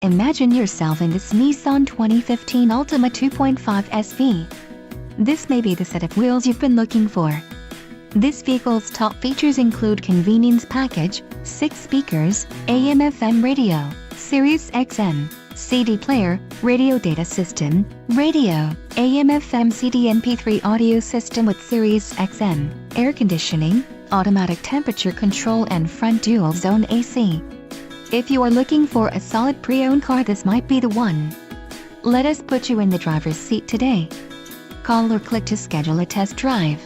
Imagine yourself in this Nissan 2015 Altima 2.5 SV. This may be the set of wheels you've been looking for. This vehicle's top features include convenience package, 6 speakers, AM/FM radio, Sirius XM, CD player, radio data system, radio, AM/FM CD MP3 audio system with Sirius XM, air conditioning, automatic temperature control and front dual zone AC. If you are looking for a solid pre-owned car, this might be the one. Let us put you in the driver's seat today. Call or click to schedule a test drive.